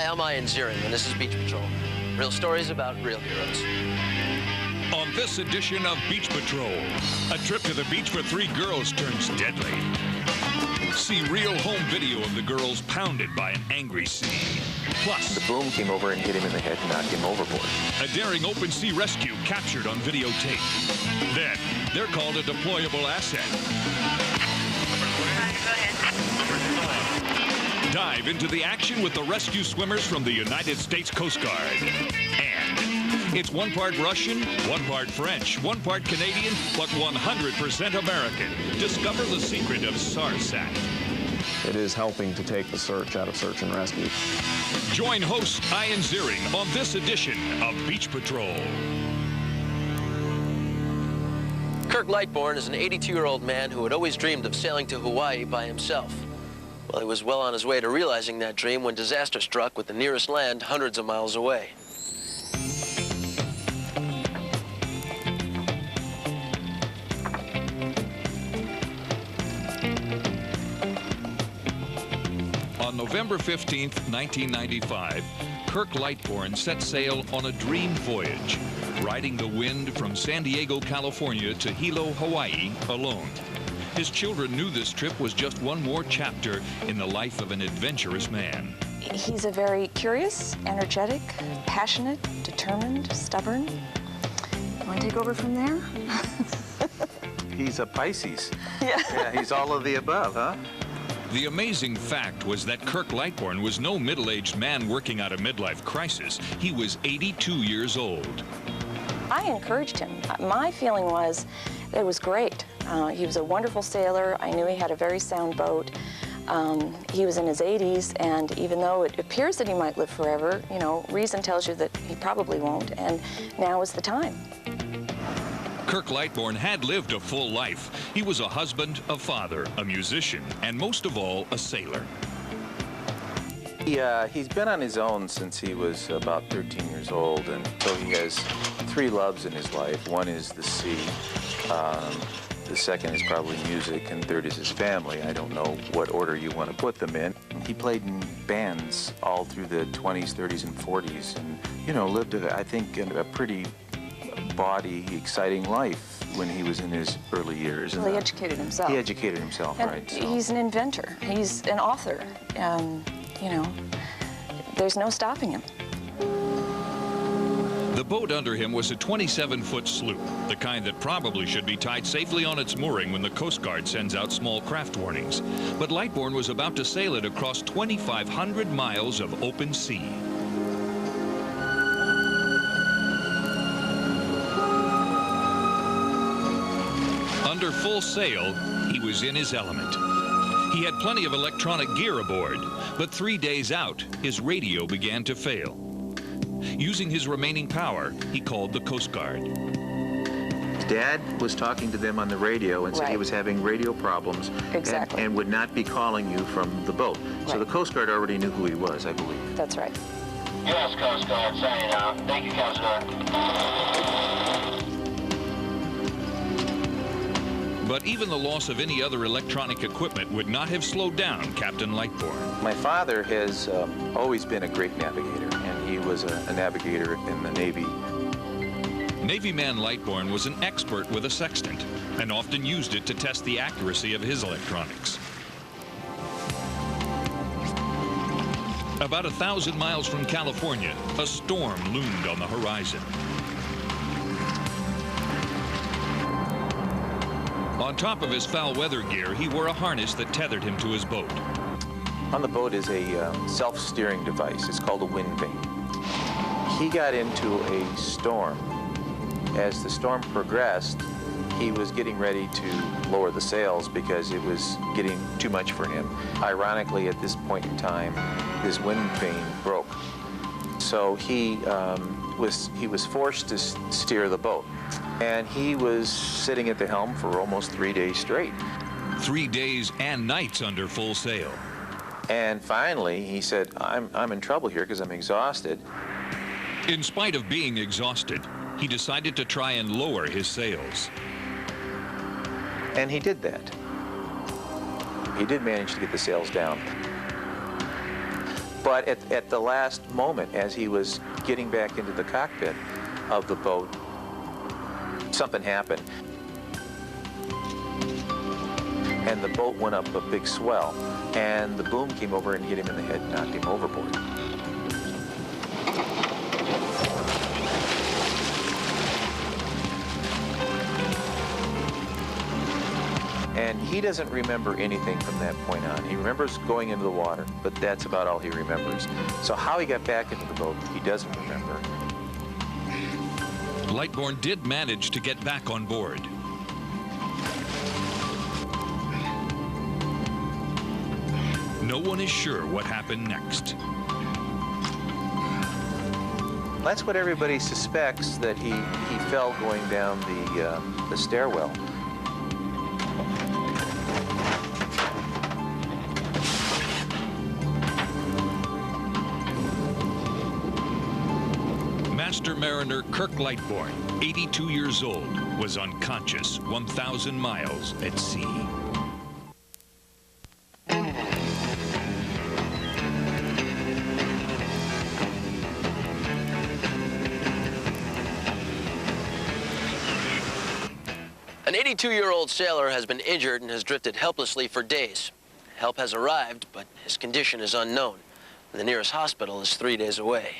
Hi, I'm Ian Ziering, and this is Beach Patrol. Real stories about real heroes. On this edition of Beach Patrol, a trip to the beach for 3 girls turns deadly. See real home video of the girls pounded by an angry sea. Plus, the boom came over and hit him in the head and knocked him overboard. A daring open sea rescue captured on videotape. Then, they're called a deployable asset. Dive into the action with the rescue swimmers from the United States Coast Guard. And it's 1 part Russian, 1 part French, 1 part Canadian, but 100% American. Discover the secret of SARSAT. It is helping to take the search out of search and rescue. Join host Ian Ziering on this edition of Beach Patrol. Kirk Lightbourne is an 82-year-old man who had always dreamed of sailing to Hawaii by himself. Well, he was well on his way to realizing that dream when disaster struck with the nearest land hundreds of miles away. On November 15th, 1995, Kirk Lightbourne set sail on a dream voyage, riding the wind from San Diego, California to Hilo, Hawaii, alone. His children knew this trip was just one more chapter in the life of an adventurous man. He's a very curious, energetic, passionate, determined, stubborn. Want to take over from there? He's a Pisces. Yeah. He's all of the above, huh? The amazing fact was that Kirk Lightbourne was no middle-aged man working out a midlife crisis. He was 82 years old. I encouraged him. My feeling was it was great. He was a wonderful sailor. I knew he had a very sound boat. He was in his 80s, and even though it appears that he might live forever, you know, reason tells you that he probably won't, and now is the time. Kirk Lightbourne had lived a full life. He was a husband, a father, a musician, and most of all, a sailor. He's been on his own since he was about 13 years old, and so he has 3 loves in his life. One is the sea, the second is probably music, and third is his family. I don't know what order you want to put them in. He played in bands all through the 20s, 30s, and 40s, and, you know, lived, I think, a pretty bawdy, exciting life when he was in his early years. Well, he educated himself. He educated himself, and right. So. He's an inventor. He's an author. You know, there's no stopping him. The boat under him was a 27-foot sloop, the kind that probably should be tied safely on its mooring when the Coast Guard sends out small craft warnings. But Lightbourne was about to sail it across 2,500 miles of open sea. Under full sail, he was in his element. He had plenty of electronic gear aboard, but 3 days out, his radio began to fail. Using his remaining power, he called the Coast Guard. Dad was talking to them on the radio and said he was having radio problems. Exactly. and would not be calling you from the boat. Right. So the Coast Guard already knew who he was, I believe. That's right. Yes, Coast Guard, saying out. Thank you, Coast Guard. But even the loss of any other electronic equipment would not have slowed down Captain Lightbourne. My father has always been a great navigator, and he was a navigator in the Navy. Navy man Lightbourne was an expert with a sextant and often used it to test the accuracy of his electronics. About 1,000 miles from California, a storm loomed on the horizon. On top of his foul weather gear, he wore a harness that tethered him to his boat. On the boat is a self-steering device. It's called a wind vane. He got into a storm. As the storm progressed, he was getting ready to lower the sails because it was getting too much for him. Ironically, at this point in time, his wind vane broke. So he was forced to steer the boat. And he was sitting at the helm for almost 3 days straight. 3 days and nights under full sail. And finally, he said, I'm in trouble here because I'm exhausted. In spite of being exhausted, he decided to try and lower his sails. And he did that. He did manage to get the sails down. But at the last moment, as he was getting back into the cockpit of the boat, something happened. And the boat went up a big swell, and the boom came over and hit him in the head and knocked him overboard. And he doesn't remember anything from that point on. He remembers going into the water, but that's about all he remembers. So how he got back into the boat, he doesn't remember. Lightbourne did manage to get back on board. No one is sure what happened next. That's what everybody suspects, that he fell going down the stairwell. Master Mariner Kirk Lightbourne, 82 years old, was unconscious 1,000 miles at sea. An 82-year-old sailor has been injured and has drifted helplessly for days. Help has arrived, but his condition is unknown. The nearest hospital is 3 days away.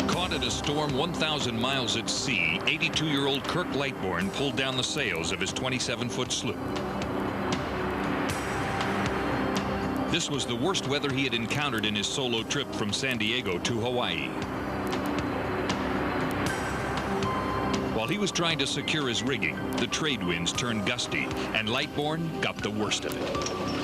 Caught in a storm 1,000 miles at sea, 82-year-old Kirk Lightbourne pulled down the sails of his 27-foot sloop. This was the worst weather he had encountered in his solo trip from San Diego to Hawaii. While he was trying to secure his rigging, the trade winds turned gusty, and Lightbourne got the worst of it.